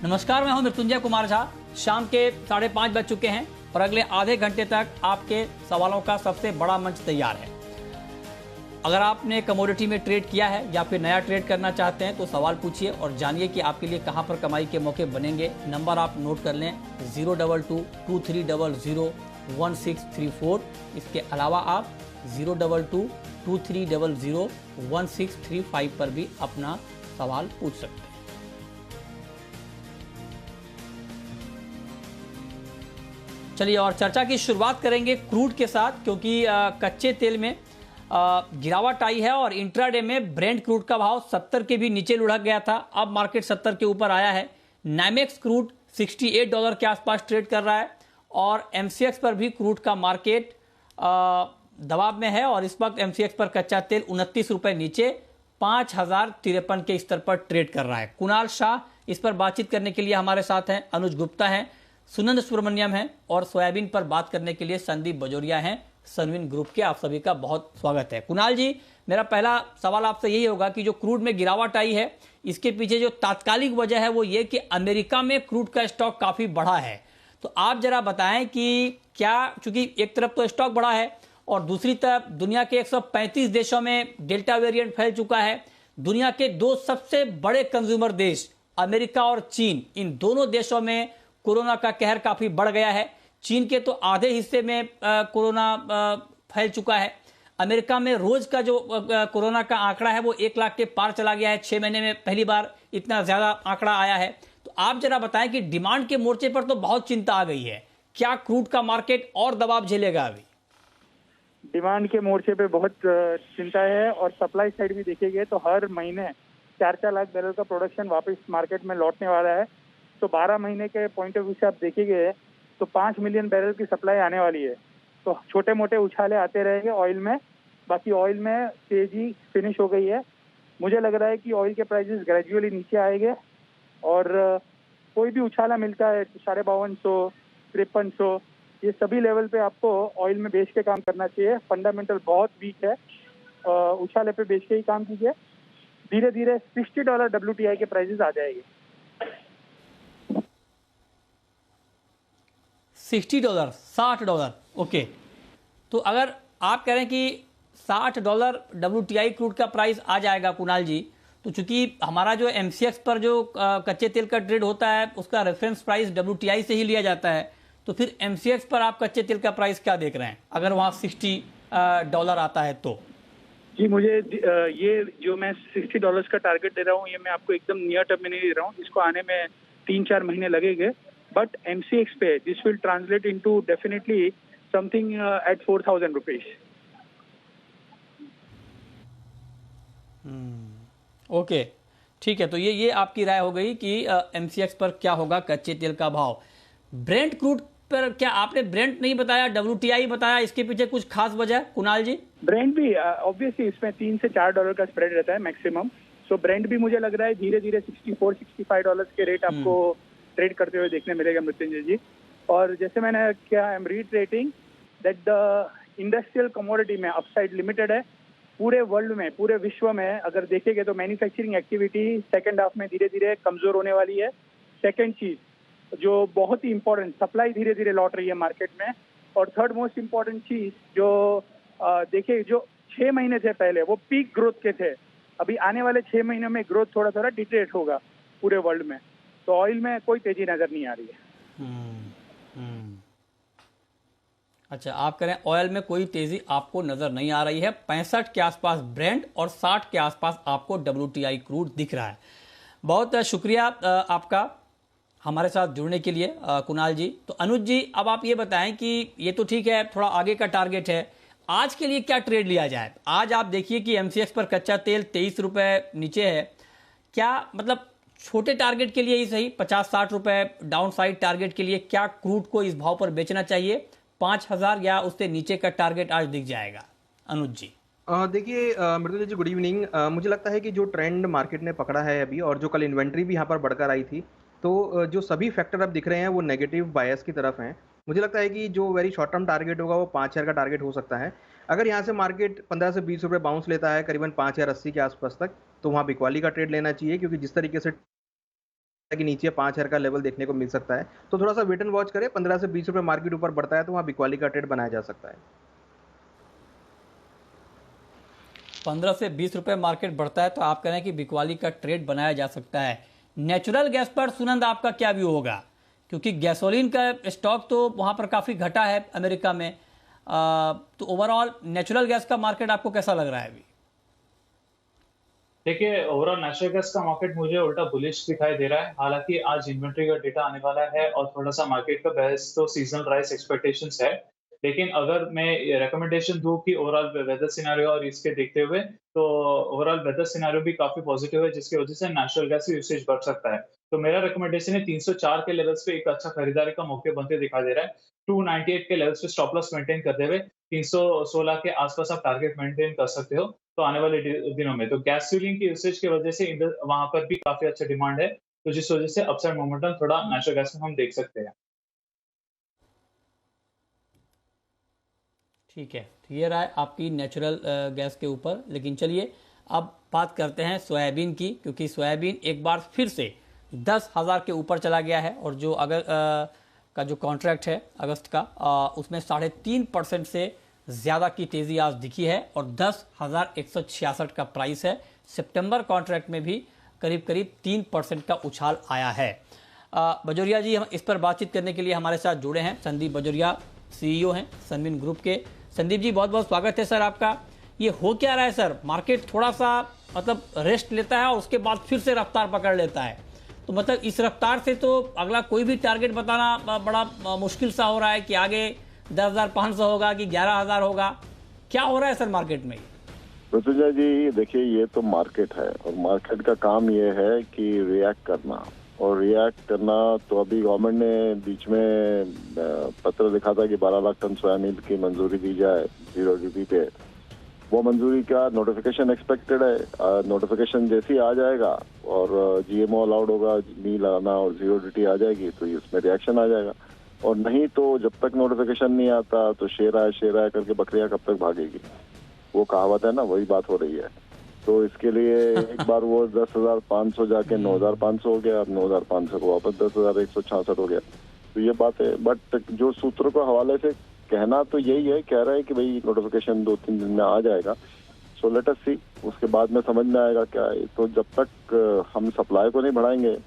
नमस्कार, मैं हूं मृत्युंजय कुमार झा। शाम के 5:30 बज चुके हैं और अगले आधे घंटे तक आपके सवालों का सबसे बड़ा मंच तैयार है। अगर आपने कमोडिटी में ट्रेड किया है या फिर नया ट्रेड करना चाहते हैं तो सवाल पूछिए और जानिए कि आपके लिए कहां पर कमाई के मौके बनेंगे। नंबर आप नोट कर लें 022-2300-1634। इसके अलावा आप 022-2300-1635 पर भी अपना सवाल पूछ सकते हैं। चलिए और चर्चा की शुरुआत करेंगे क्रूड के साथ, क्योंकि कच्चे तेल में गिरावट आई है और इंट्राडे में ब्रेंट क्रूड का भाव 70 के भी नीचे लुढ़क गया था। अब मार्केट 70 के ऊपर आया है। नाइमेक्स क्रूड $68 के आसपास ट्रेड कर रहा है और एमसीएक्स पर भी क्रूड का मार्केट दबाव में है और इस वक्त एमसीएक्स पर कच्चा तेल 29 रुपए नीचे 5053 के स्तर पर ट्रेड कर रहा है। कुणाल शाह इस पर बातचीत करने के लिए हमारे साथ हैं, अनुज गुप्ता हैं, सुनंद सुब्रमण्यम हैं और सोयाबीन पर बात करने के लिए संदीप बजोरिया हैं सनविन ग्रुप के। आप सभी का बहुत स्वागत है। कुणाल जी, मेरा पहला सवाल आपसे यही होगा कि जो क्रूड में गिरावट आई है इसके पीछे जो तात्कालिक वजह है वो ये कि अमेरिका में क्रूड का स्टॉक काफी बढ़ा है। तो आप जरा बताएं कि क्या, चूंकि एक तरफ तो स्टॉक बढ़ा है और दूसरी तरफ दुनिया के 135 देशों में डेल्टा वेरिएंट फैल चुका है। दुनिया के दो सबसे बड़े कंज्यूमर देश अमेरिका और चीन, इन दोनों देशों में कोरोना का कहर काफी बढ़ गया है। चीन के तो आधे हिस्से में कोरोना फैल चुका है। अमेरिका में रोज का जो कोरोना का आंकड़ा है वो 1 लाख के पार चला गया है। 6 महीने में पहली बार इतना ज्यादा आंकड़ा आया है। तो आप जरा बताएं कि डिमांड के मोर्चे पर तो बहुत चिंता आ गई है, क्या क्रूड का मार्केट और दबाव झेलेगा? अभी डिमांड के मोर्चे पे बहुत चिंता है और सप्लाई साइड भी देखेंगे तो हर महीने 4-4 लाख बैरल का प्रोडक्शन वापस मार्केट में लौटने वाला है। तो 12 महीने के पॉइंट ऑफ व्यू से आप देखेंगे तो 5 मिलियन बैरल की सप्लाई आने वाली है। तो छोटे मोटे उछाले आते रहेंगे ऑयल में। बाकी ऑयल में तेजी फिनिश हो गई है। मुझे लग रहा है कि ऑयल के प्राइसेस ग्रेजुअली नीचे आएंगे और कोई भी उछाला मिलता है 5250, 5300, ये सभी लेवल पे आपको ऑयल में बेच के काम करना चाहिए। फंडामेंटल बहुत वीक है, उछाले पे बेच के ही काम कीजिए। धीरे धीरे $60 WTI के प्राइसेस आ जाएंगे। $60 ओके। तो अगर आप कह रहे हैं कि $60 WTI क्रूड का प्राइस आ जाएगा कुणाल जी, तो चूंकि हमारा जो एमसीएक्स पर जो कच्चे तेल का ट्रेड होता है उसका रेफरेंस प्राइस WTI से ही लिया जाता है, तो फिर एमसीएक्स पर आप कच्चे तेल का प्राइस क्या देख रहे हैं अगर वहाँ $60 आता है तो? जी, मुझे ये जो मैं $60 का टारगेट दे रहा हूँ ये मैं आपको एकदम नियर टर्म में नहीं दे रहा हूँ। इसको आने में 3-4 महीने लगेंगे। बट एमसीएक्स पे this will translate into definitely something at 4,000 rupees. Okay, ठीक है। तो ये आपकी राय हो गई कि एमसीएक्स पर क्या होगा कच्चे तेल का भाव। ब्रेंट क्रूड पर क्या आपने ब्रेंट नहीं बताया, WTI बताया, इसके पीछे कुछ खास वजह कुणाल जी? ब्रेंट भी ऑब्वियसली इसमें $3 से $4 का स्प्रेड रहता है मैक्सिमम। सो ब्रेंट भी मुझे लग रहा है धीरे धीरे $64-65 के रेट आपको ट्रेड करते हुए देखने मिलेगा मृत्युंजय जी। और जैसे मैंने क्या, I am retreating that the industrial commodity में अपसाइड लिमिटेड है। पूरे वर्ल्ड में, पूरे विश्व में अगर देखेंगे तो मैन्युफैक्चरिंग एक्टिविटी सेकंड हाफ में धीरे धीरे कमजोर होने वाली है। सेकंड चीज जो बहुत ही इंपॉर्टेंट, सप्लाई धीरे धीरे लौट रही है मार्केट में। और थर्ड मोस्ट इंपॉर्टेंट चीज जो देखिए, जो 6 महीने थे पहले वो पीक ग्रोथ के थे, अभी आने वाले 6 महीनों में ग्रोथ थोड़ा थोड़ा डिटेट होगा पूरे वर्ल्ड में। तो ऑयल में कोई तेजी नजर नहीं आ रही है। अच्छा, आप कह रहे हैं ऑयल में कोई तेजी आपको नजर नहीं आ रही है। 65 के आसपास ब्रेंट और 60 के आसपास आपको WTI क्रूड दिख रहा है। बहुत शुक्रिया आपका हमारे साथ जुड़ने के लिए कुणाल जी। तो अनुज जी, अब आप ये बताएं कि ये तो ठीक है, थोड़ा आगे का टारगेट है, आज के लिए क्या ट्रेड लिया जाए? आज आप देखिए कि एमसीएक्स पर कच्चा तेल 23 रुपए नीचे है। क्या मतलब छोटे टारगेट के लिए ही सही 50-60 रुपए डाउन साइड टारगेट के लिए क्या क्रूड को इस भाव पर बेचना चाहिए? 5,000 या उससे नीचे का टारगेट आज दिख जाएगा? अनुज जी देखिए मृदुल जी, गुड इवनिंग। मुझे लगता है कि जो ट्रेंड मार्केट ने पकड़ा है अभी और जो कल इन्वेंट्री भी यहाँ पर बढ़कर आई थी, तो जो सभी फैक्टर अब दिख रहे हैं वो नेगेटिव बायस की तरफ हैं। मुझे लगता है कि जो वेरी शॉर्ट टर्म टारगेट होगा वो 5,000 का टारगेट हो सकता है। अगर यहाँ से मार्केट 15 से 20 रुपये बाउंस लेता है करीबन 5,080 के आसपास तक, तो वहाँ बिकवाली का ट्रेड लेना चाहिए, क्योंकि जिस तरीके से कि नीचे 5,000 का लेवल देखने को मिल सकता है। तो थोड़ा सा वेट एंड वॉच करें, 15 से 20 रुपए मार्केट ऊपर बढ़ता है तो वहाँ बिकवाली का ट्रेड बनाया जा सकता है। 15 से 20 रुपए मार्केट बढ़ता है तो आप कह रहे हैं कि बिकवाली का ट्रेड बनाया जा सकता है। नेचुरल गैस पर सुनंद आपका क्या व्यू होगा, क्योंकि गैसोलीन का स्टॉक तो वहां पर काफी घटा है अमेरिका में, तो ओवरऑल नेचुरल गैस का मार्केट आपको कैसा लग रहा है अभी? देखिए, ओवरऑल नेचुरल गैस का मार्केट मुझे उल्टा बुलिश दिखाई दे रहा है। हालांकि आज इन्वेंट्री का डेटा आने वाला है और थोड़ा सा मार्केट का बहस तो सीजनल राइस एक्सपेक्टेशंस है। लेकिन अगर मैं रिकमेंडेशन दूं कि ओवरऑल वेदर सिनेरियो और इसके देखते हुए, तो ओवरऑल वेदर सिनेरियो भी काफी पॉजिटिव है, जिसकी वजह से नेचुरल गैस यूसेज बढ़ सकता है। तो मेरा रिकमेंडेशन है 304 के लेवल्स पे एक अच्छा खरीदारी का मौके बनते दिखाई दे रहा है। 298 के लेवल्स पे स्टॉप लॉस मेंटेन करते हुए 316 के आसपास आप टारगेट मेंटेन कर सकते हो। तो आने वाले दिनों में तो गैसोलीन की यूसेज की वजह से वहां पर भी काफी अच्छा डिमांड है, तो जिस वजह से अपसाइड मोमेंटम थोड़ा नेचुरल गैस में हम देख सकते हैं। ठीक है, तो ये रहा है आपकी नेचुरल गैस के ऊपर। लेकिन चलिए अब बात करते हैं सोयाबीन की, क्योंकि सोयाबीन एक बार फिर से 10,000 के ऊपर चला गया है और जो का जो कॉन्ट्रैक्ट है अगस्त का, उसमें 3.5% से ज़्यादा की तेज़ी आज दिखी है और 10,166 का प्राइस है। सितंबर कॉन्ट्रैक्ट में भी करीब करीब 3% का उछाल आया है। बजोरिया जी, हम इस पर बातचीत करने के लिए हमारे साथ जुड़े हैं संदीप बजोरिया, सीईओ हैं सनविन ग्रुप के। संदीप जी, बहुत बहुत स्वागत है सर आपका। ये हो क्या रहा है सर, मार्केट थोड़ा सा मतलब रेस्ट लेता है और उसके बाद फिर से रफ्तार पकड़ लेता है, तो मतलब इस रफ्तार से तो अगला कोई भी टारगेट बताना बड़ा मुश्किल सा हो रहा है कि आगे 10,500 होगा कि 11,000 होगा, क्या हो रहा है सर मार्केट में? ऋतुजा जी, देखिए ये तो मार्केट है और मार्केट का काम ये है कि रिएक्ट करना, और रिएक्ट करना तो अभी गवर्नमेंट ने बीच में पत्र लिखा था कि 12 लाख टन सोयाबीन की मंजूरी दी जाए जीरो ड्यूटी पे। वो मंजूरी का नोटिफिकेशन एक्सपेक्टेड है। नोटिफिकेशन जैसे ही आ जाएगा और जीएमओ अलाउड होगा नी लगाना और जीरो ड्यूटी आ जाएगी तो इसमें रिएक्शन आ जाएगा, और नहीं तो जब तक नोटिफिकेशन नहीं आता तो शेर आए करके बकरियां कब तक भागेगी, वो कहावत है ना, वही बात हो रही है। तो इसके लिए एक बार वो 10,500 जाके 9,500 हो गया, अब 9,500 को वापस 10,166 हो गया। तो ये बात है, बट जो सूत्रों के हवाले से कहना तो यही है, कह रहा है कि भाई नोटिफिकेशन 2-3 दिन में आ जाएगा। सो लेट अस सी, उसके बाद में समझ में आएगा क्या है। तो जब तक हम सप्लाई को नहीं बढ़ाएंगे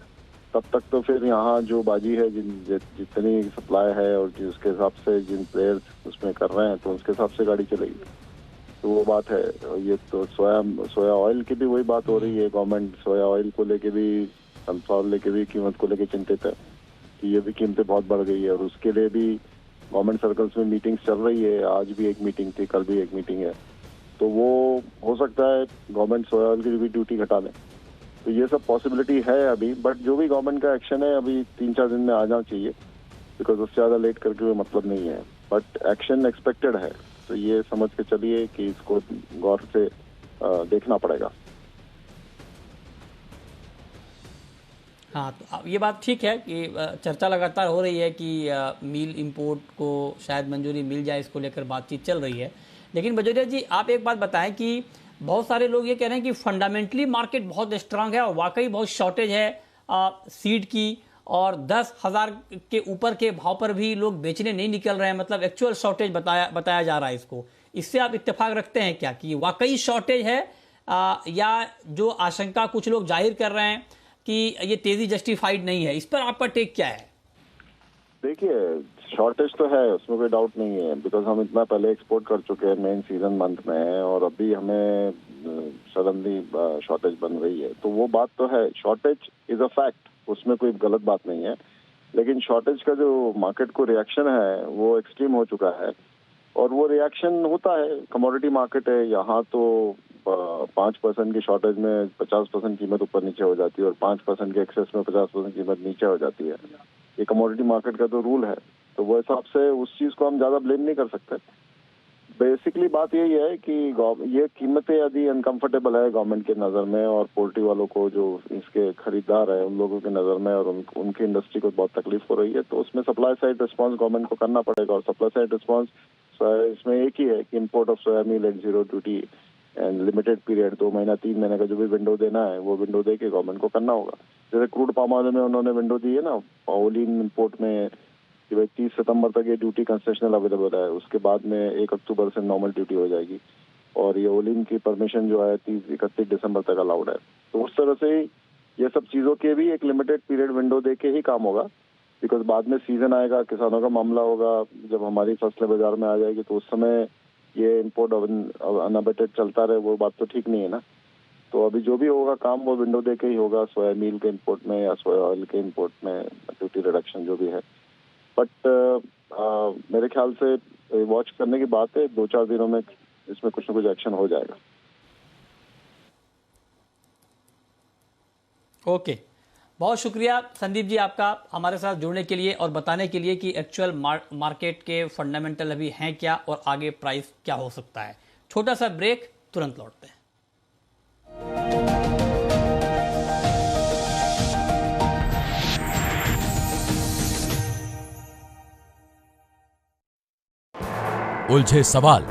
तब तक तो फिर यहाँ जो बाजी है, जितनी सप्लाई है और जिसके हिसाब से जिन प्लेयर्स उसमें कर रहे हैं तो उसके हिसाब से गाड़ी चलेगी। तो वो बात है। ये तो सोया ऑयल की भी वही बात हो रही है। गवर्नमेंट सोया ऑयल को लेके भी, सनफ्लावर लेके भी, कीमत को लेके चिंतित है कि ये भी कीमतें बहुत बढ़ गई है और उसके लिए भी गवर्नमेंट सर्कल्स में मीटिंग्स चल रही है। आज भी एक मीटिंग थी, कल भी एक मीटिंग है। तो वो हो सकता है गवर्नमेंट सोया ऑयल की भी ड्यूटी घटा लें। तो ये सब पॉसिबिलिटी है अभी, बट जो भी गवर्नमेंट का एक्शन है अभी 3-4 दिन में आ जाना चाहिए, बिकॉज उससे ज़्यादा लेट करके कोई मतलब नहीं है, बट एक्शन एक्सपेक्टेड है। तो ये समझ के चलिए कि इसको गौर से देखना पड़ेगा। हाँ, तो ये बात ठीक है कि चर्चा लगातार हो रही है कि मील इंपोर्ट को शायद मंजूरी मिल जाए, इसको लेकर बातचीत चल रही है। लेकिन बजोरिया जी, आप एक बात बताएं कि बहुत सारे लोग ये कह रहे हैं कि फंडामेंटली मार्केट बहुत स्ट्रांग है और वाकई बहुत शॉर्टेज है सीड की, और 10,000 के ऊपर के भाव पर भी लोग बेचने नहीं निकल रहे हैं, मतलब एक्चुअल शॉर्टेज बताया जा रहा है इसको। इससे आप इत्तेफाक रखते हैं क्या कि वाकई शॉर्टेज है, या जो आशंका कुछ लोग जाहिर कर रहे हैं कि ये तेजी जस्टिफाइड नहीं है, इस पर आपका टेक क्या है? देखिए, शॉर्टेज तो है, उसमें कोई डाउट नहीं है, बिकॉज हम इतना पहले एक्सपोर्ट कर चुके हैं मेन सीजन मंथ में, और अभी हमें सडनली शॉर्टेज बन रही है। तो वो बात तो है, शॉर्टेज इज अ फैक्ट, उसमें कोई गलत बात नहीं है। लेकिन शॉर्टेज का जो मार्केट को रिएक्शन है वो एक्सट्रीम हो चुका है, और वो रिएक्शन होता है, कमोडिटी मार्केट है। यहाँ तो 5% की शॉर्टेज में 50% कीमत ऊपर नीचे हो जाती है और 5% के एक्सेस में 50% कीमत नीचे हो जाती है। ये कमोडिटी मार्केट का तो रूल है, तो वो हिसाब से उस चीज को हम ज्यादा ब्लेम नहीं कर सकते। बेसिकली बात यही है कि ये कीमतें यदि अनकंफर्टेबल है गवर्नमेंट के नजर में और पोल्ट्री वालों को, जो इसके खरीदार है उन लोगों के नजर में, और उनकी इंडस्ट्री को बहुत तकलीफ हो रही है, तो उसमें सप्लाई साइड रिस्पांस गवर्नमेंट को करना पड़ेगा। और सप्लाई साइड रिस्पांस इसमें एक ही है कि import of soya meal at zero duty and limited period 2 महीना 3 महीने का जो भी विंडो देना है वो विंडो दे के गवर्नमेंट को करना होगा। जैसे क्रूड पाम ऑयल में उन्होंने विंडो दी है ना ओलिन इंपोर्ट में कि भाई 30 सितंबर तक ये ड्यूटी कंसेशनल अवेलेबल है, उसके बाद में 1 अक्टूबर से नॉर्मल ड्यूटी हो जाएगी और ये ओलिन की परमिशन जो है 31 दिसंबर तक अलाउड है। तो उस तरह से ये सब चीज़ों के भी एक लिमिटेड पीरियड विंडो दे के ही काम होगा, बिकॉज बाद में सीजन आएगा, किसानों का मामला होगा, जब हमारी फसलें बाजार में आ जाएगी तो उस समय ये इम्पोर्ट अनअबेटेड चलता रहे, वो बात तो ठीक नहीं है ना। तो अभी जो भी होगा काम वो विंडो दे के ही होगा, सोया मील के इम्पोर्ट में या सोया ऑयल के इम्पोर्ट में ड्यूटी रिडक्शन जो भी है। बट मेरे ख्याल से वॉच करने की बात है, 2-4 दिनों में इसमें कुछ न कुछ एक्शन हो जाएगा। ओके, बहुत शुक्रिया संदीप जी आपका हमारे साथ जुड़ने के लिए और बताने के लिए कि एक्चुअल मार्केट के फंडामेंटल अभी हैं क्या और आगे प्राइस क्या हो सकता है। छोटा सा ब्रेक, तुरंत लौटते हैं। उलझे सवाल,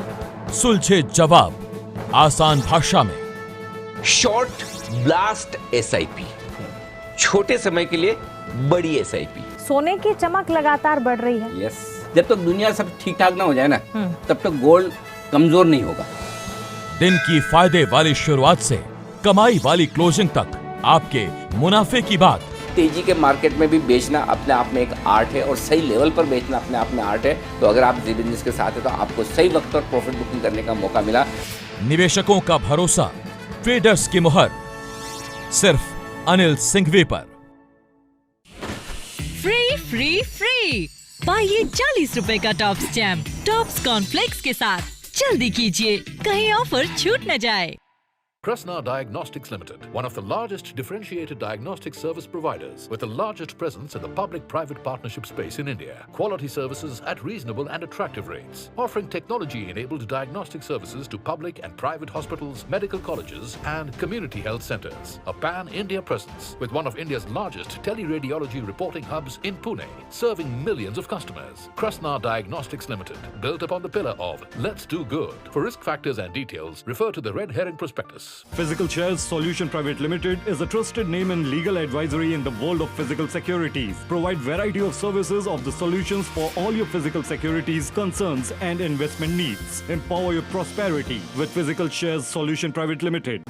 सुलझे जवाब, आसान भाषा में। शॉर्ट ब्लास्ट एसआईपी, छोटे समय के लिए बड़ी एसआईपी। सोने की चमक लगातार बढ़ रही है। यस, जब तक दुनिया सब ठीक ठाक ना हो जाए ना तब तक गोल्ड कमजोर नहीं होगा। दिन की फायदे वाली शुरुआत से कमाई वाली क्लोजिंग तक आपके मुनाफे की बात। तेजी के मार्केट में भी बेचना अपने आप में एक आर्ट है और सही लेवल पर बेचना अपने आप में आर्ट है। तो अगर आप जी बिजनेस के साथ है तो आपको सही वक्त पर प्रॉफिट बुकिंग करने का मौका मिला। निवेशकों का भरोसा, ट्रेडर्स की मुहर, सिर्फ अनिल सिंघवी पर। फ्री पाइए 40 रुपए का टॉप स्टैम्प टॉप्स कॉर्नफ्लेक्स के साथ। जल्दी कीजिए, कहीं ऑफर छूट न जाए। Krishna Diagnostics Limited, one of the largest differentiated diagnostic service providers with the largest presence in the public-private partnership space in India. Quality services at reasonable and attractive rates. Offering technology-enabled diagnostic services to public and private hospitals, medical colleges and community health centers. A pan-India presence with one of India's largest teleradiology reporting hubs in Pune, serving millions of customers. Krishna Diagnostics Limited, built upon the pillar of Let's Do Good. For risk factors and details, refer to the red herring prospectus. Physical Shares Solution Private Limited is a trusted name in legal advisory in the world of physical securities. Provide variety of services of the solutions for all your physical securities, concerns and investment needs. Empower your prosperity with Physical Shares Solution Private Limited.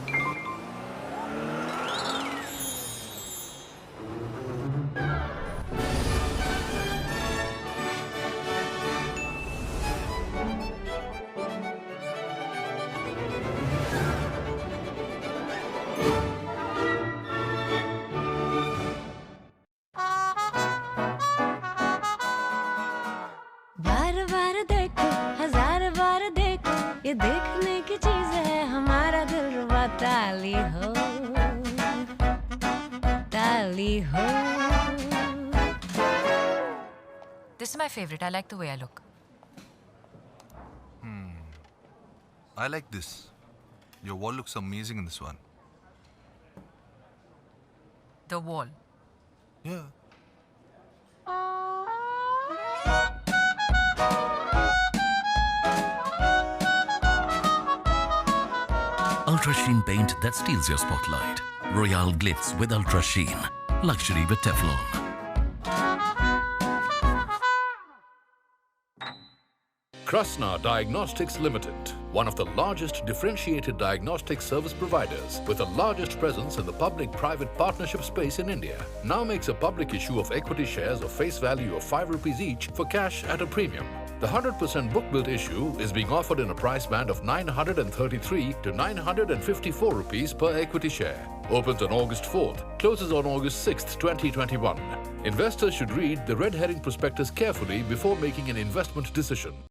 ये देखने की चीज है हमारा दिलरुबा। ताली हो ताली हो। This is my favorite. I like the way I look. I like this. Your wall looks amazing in this one. The wall. Yeah. Ultra Sheen paint that steals your spotlight. Royale Glitz with Ultra Sheen. Luxury with Teflon. Krishna Diagnostics Limited, one of the largest differentiated diagnostic service providers with the largest presence in the public-private partnership space in India, now makes a public issue of equity shares of face value of 5 rupees each for cash at a premium. The 100% book-built issue is being offered in a price band of 933 to 954 rupees per equity share. Opens on August 4th, closes on August 6th, 2021. Investors should read the red herring prospectus carefully before making an investment decision.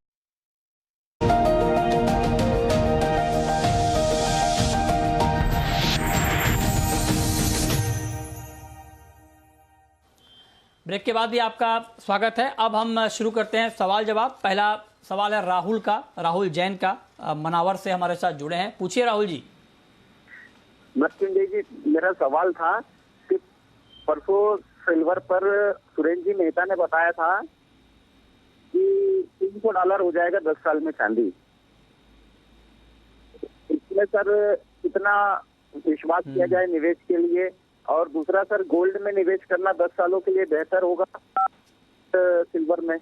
Break के बाद भी आपका स्वागत है। अब हम शुरू करते हैं सवाल जवाब। पहला सवाल है राहुल का, राहुल जैन का, मनावर से हमारे साथ जुड़े हैं। पूछिए राहुल जी। मृत्युंजय जी, मेरा सवाल था कि परसों सिल्वर पर सुरेंद्र जी मेहता ने बताया था कि $300 हो जाएगा 10 साल में चांदी। इसमें सर कितना विश्वास किया जाए निवेश के लिए, और दूसरा सर गोल्ड में निवेश करना 10 सालों के लिए बेहतर होगा सिल्वर में?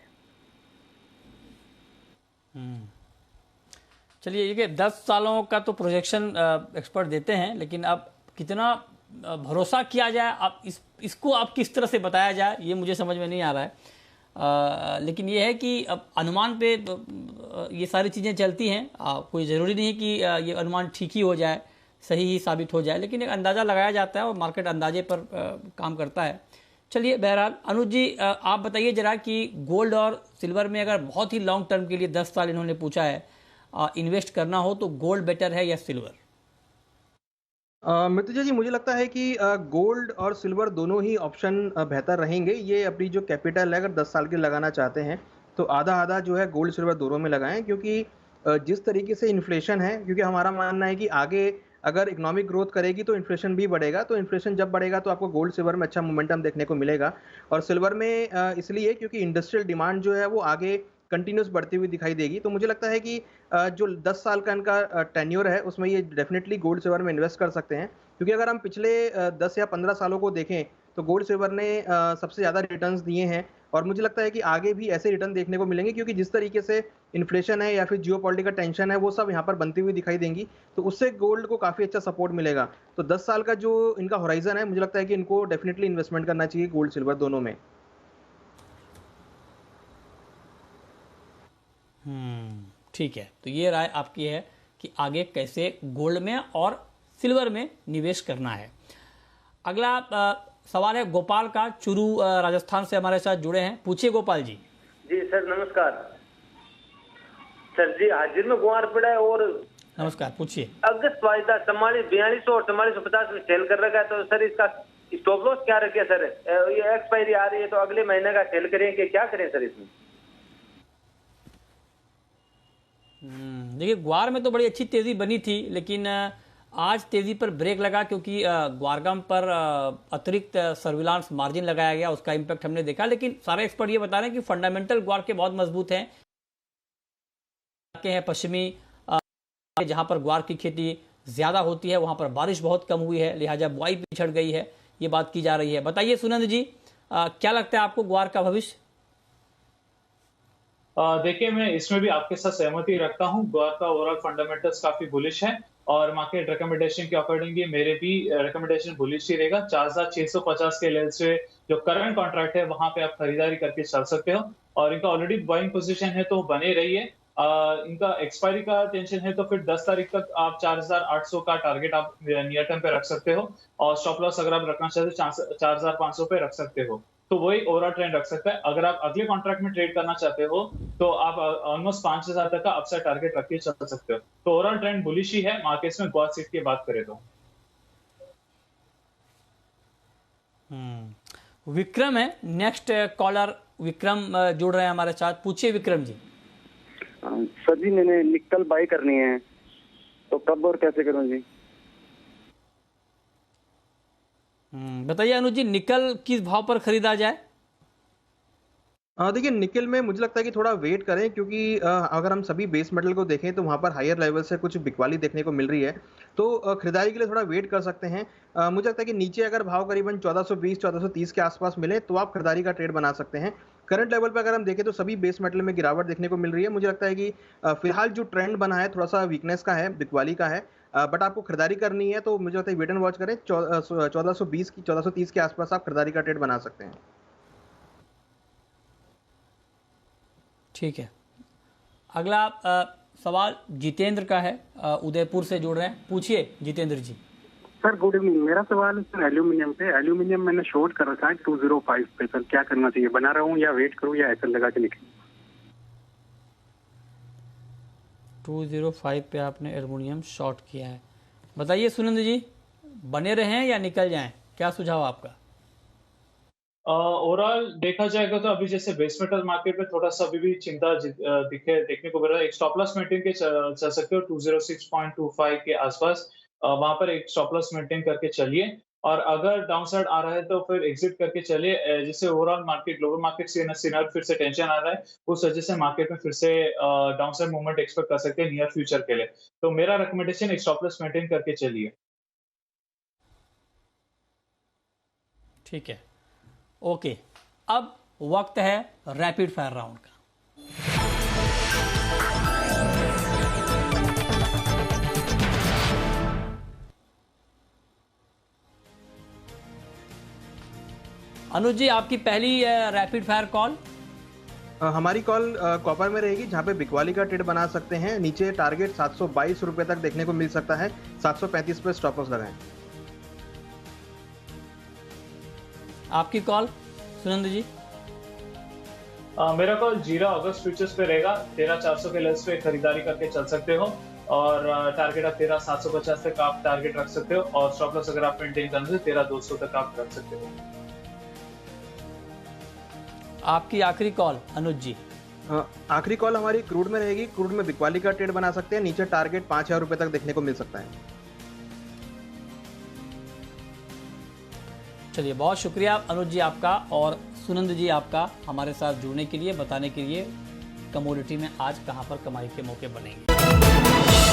चलिए, ये 10 सालों का तो प्रोजेक्शन एक्सपर्ट देते हैं, लेकिन अब कितना भरोसा किया जाए, अब इसको आप किस तरह से बताया जाए, ये मुझे समझ में नहीं आ रहा है। लेकिन ये है कि अब अनुमान पे ये सारी चीज़ें चलती हैं, कोई ज़रूरी नहीं है कि ये अनुमान ठीक ही हो जाए, सही ही साबित हो जाए, लेकिन एक अंदाज़ा लगाया जाता है और मार्केट अंदाजे पर काम करता है। चलिए, बहरहाल अनुज जी, आप बताइए जरा कि गोल्ड और सिल्वर में अगर बहुत ही लॉन्ग टर्म के लिए 10 साल इन्होंने पूछा है इन्वेस्ट करना हो, तो गोल्ड बेटर है या सिल्वर? मृत्युंजय जी, मुझे लगता है कि गोल्ड और सिल्वर दोनों ही ऑप्शन बेहतर रहेंगे। ये अपनी जो कैपिटल है, अगर 10 साल के लगाना चाहते हैं तो आधा आधा जो है गोल्ड सिल्वर दोनों में लगाएं, क्योंकि जिस तरीके से इन्फ्लेशन है, क्योंकि हमारा मानना है कि आगे अगर इकोनॉमिक ग्रोथ करेगी तो इन्फ्लेशन भी बढ़ेगा, तो इन्फ्लेशन जब बढ़ेगा तो आपको गोल्ड सिल्वर में अच्छा मोमेंटम देखने को मिलेगा। और सिल्वर में इसलिए क्योंकि इंडस्ट्रियल डिमांड जो है वो आगे कंटिन्यूस बढ़ती हुई दिखाई देगी। तो मुझे लगता है कि जो 10 साल का इनका टेन्योर है उसमें ये डेफिनेटली गोल्ड सिल्वर में इन्वेस्ट कर सकते हैं, क्योंकि अगर हम पिछले 10 या 15 सालों को देखें तो गोल्ड सिल्वर ने सबसे ज़्यादा रिटर्न्स दिए हैं, और मुझे लगता है कि आगे भी ऐसे रिटर्न देखने को मिलेंगे, क्योंकि जिस तरीके से इन्फ्लेशन है या फिर जियोपॉलिटिकल टेंशन है वो सब यहाँ पर बनती हुई दिखाई देंगी, तो उससे गोल्ड को काफ़ी अच्छा सपोर्ट मिलेगा। तो 10 साल का जो इनका होराइजन है, मुझे लगता है कि इनको डेफिनेटली इन्वेस्टमेंट करना चाहिए गोल्ड सिल्वर दोनों में। ठीक है, तो ये राय आपकी है कि आगे कैसे गोल्ड में और सिल्वर में निवेश करना है। अगला सवाल है गोपाल का, चुरू राजस्थान से हमारे साथ जुड़े हैं। पूछिए गोपाल जी। जी सर, नमस्कार सर जी। हाजिर में गुआर पड़ा है और नमस्कार, पूछिए। अगस्त वायदा 4442 और 4450 में सेल कर रखा है, तो सर इसका स्टॉप लॉस क्या रखे सर? ये एक्सपायरी आ रही है तो अगले महीने का सेल करें कि क्या करें सर इसमें? देखिए, ग्वार में तो बड़ी अच्छी तेजी बनी थी, लेकिन आज तेजी पर ब्रेक लगा, क्योंकि ग्वारगाम पर अतिरिक्त सर्विलांस मार्जिन लगाया गया, उसका इम्पैक्ट हमने देखा। लेकिन सारे एक्सपर्ट ये बता रहे हैं कि फंडामेंटल ग्वार के बहुत मजबूत हैं। पश्चिमी जहां पर ग्वार की खेती ज्यादा होती है वहां पर बारिश बहुत कम हुई है, लिहाजा बुआई पिछड़ गई है, ये बात की जा रही है। बताइए सुनंद जी, क्या लगता है आपको ग्वार का भविष्य? देखिए, मैं इसमें भी आपके साथ सहमति रखता हूँ। ग्वार का ओवरऑल फंडामेंटल्स काफी बुलिश है और मार्केट रिकमेंडेशन के अकॉर्डिंग मेरे भी रिकमेंडेशन बुलिश ही रहेगा। 4650 के लेवल से जो करंट कॉन्ट्रैक्ट है वहां पे आप खरीदारी करके चल सकते हो, और इनका ऑलरेडी बाइंग पोजीशन है तो बने रही है। इनका एक्सपायरी का टेंशन है तो फिर 10 तारीख तक आप 4800 का टारगेट आप नियर टर्म पे रख सकते हो, और स्टॉप लॉस अगर आप रखना चाहते हो 4500 पे रख सकते हो। तो वही ओवरऑल ट्रेंड रख सकता है। अगर आप अगले कॉन्ट्रैक्ट में ट्रेड करना चाहते हो तो आप ऑलमोस्ट 5000 तक का अपसाइड टारगेट रख के चल सकते हो। तो ओवरऑल ट्रेंड बुलिश ही है मार्केट्स में ग्वार सीट की बात करें तो। विक्रम है नेक्स्ट कॉलर। विक्रम जुड़ रहे हैं हमारे साथ। पूछिए विक्रम जी। सर जी, मैंने निकल बाई करनी है, तो कब और कैसे करूं जी? बताइए अनुज जी, निकल किस भाव पर खरीदा जाए? देखिए, निकल में मुझे लगता है कि थोड़ा वेट करें, क्योंकि अगर हम सभी बेस मेटल को देखें तो वहाँ पर हायर लेवल से कुछ बिकवाली देखने को मिल रही है, तो खरीदारी के लिए थोड़ा वेट कर सकते हैं। मुझे लगता है कि नीचे अगर भाव करीबन 1420-1430 के आसपास मिले तो आप खरीदारी का ट्रेड बना सकते हैं। करंट लेवल पर अगर हम देखें तो सभी बेस मेटल में गिरावट देखने को मिल रही है। मुझे लगता है कि फिलहाल जो ट्रेंड बना है थोड़ा सा वीकनेस का है, बिकवाली का है, बट आपको खरीदारी करनी है तो मुझे लगता है वेट एंड वॉच करें। 1420 की 1430 के आसपास आप खरीदारी का ट्रेड बना सकते हैं। ठीक है, अगला सवाल जितेंद्र का है, उदयपुर से जुड़ रहे हैं। पूछिए Jitendra ji. Sir good evening. मेरा सवाल है सर एल्यूमिनियम पे। एल्यूमिनियम मैंने शॉर्ट कर रखा है 205 पे। सर क्या करना चाहिए? बना रहा हूँ या वेट करूँ या ऐसा लगा के निकलूँ? 205 पे आपने एल्यूमिनियम शॉर्ट किया है। बताइए सुनंद जी, बने रहें या निकल जाएं? क्या सुझाव आपका? ओवरऑल देखा जाएगा तो अभी जैसे बेस मेटल मार्केट में थोड़ा सा अभी भी चिंता देखने को मिल रहा है। एक स्टॉप लॉस मेंटेन के चल सकते हो 206.25 के आसपास, वहां पर एक स्टॉप लॉस मेंटेन करके चलिए। और अगर डाउन साइड आ रहा है तो फिर एग्जिट करके चलिए, जिससे overall market global market scenario फिर से टेंशन आ रहा है, उस वजह से मार्केट में फिर से डाउन साइड मूवमेंट एक्सपेक्ट कर सकते हैं नियर फ्यूचर के लिए। तो मेरा रिकमेंडेशन एक स्टॉप लॉस मेंटेन करके चलिए। ठीक है, ओके, अब वक्त है रैपिड फायर राउंड का। अनुज जी, आपकी पहली रैपिड फायर कॉल। हमारी कॉल कॉपर में रहेगी, जहां पे बिकवाली का ट्रेड बना सकते हैं। नीचे टारगेट 722 रुपए तक देखने को मिल सकता है, 735 पे स्टॉप लॉस लगाएं। आपकी कॉल सुनंद जी। मेरा कॉल जीरा अगस्त फ्यूचर्स पे रहेगा, 13,400 के लेवल्स पे खरीदारी करके चल सकते हो और टारगेट आप 13,750 तक आप टारगेट रख सकते हो और स्टॉप लॉस अगर आप मेंटेन करना है 13,200 तक आप रख सकते हो। आपकी आखिरी कॉल अनुज जी। आखिरी कॉल हमारी क्रूड में रहेगी, क्रूड में बिकवाली का ट्रेड बना सकते हैं। नीचे टारगेट 5,000 रुपए तक देखने को मिल सकता है। चलिए, बहुत शुक्रिया अनुज जी आपका और सुनंद जी आपका हमारे साथ जुड़ने के लिए, बताने के लिए कमोडिटी में आज कहां पर कमाई के मौके बनेंगे।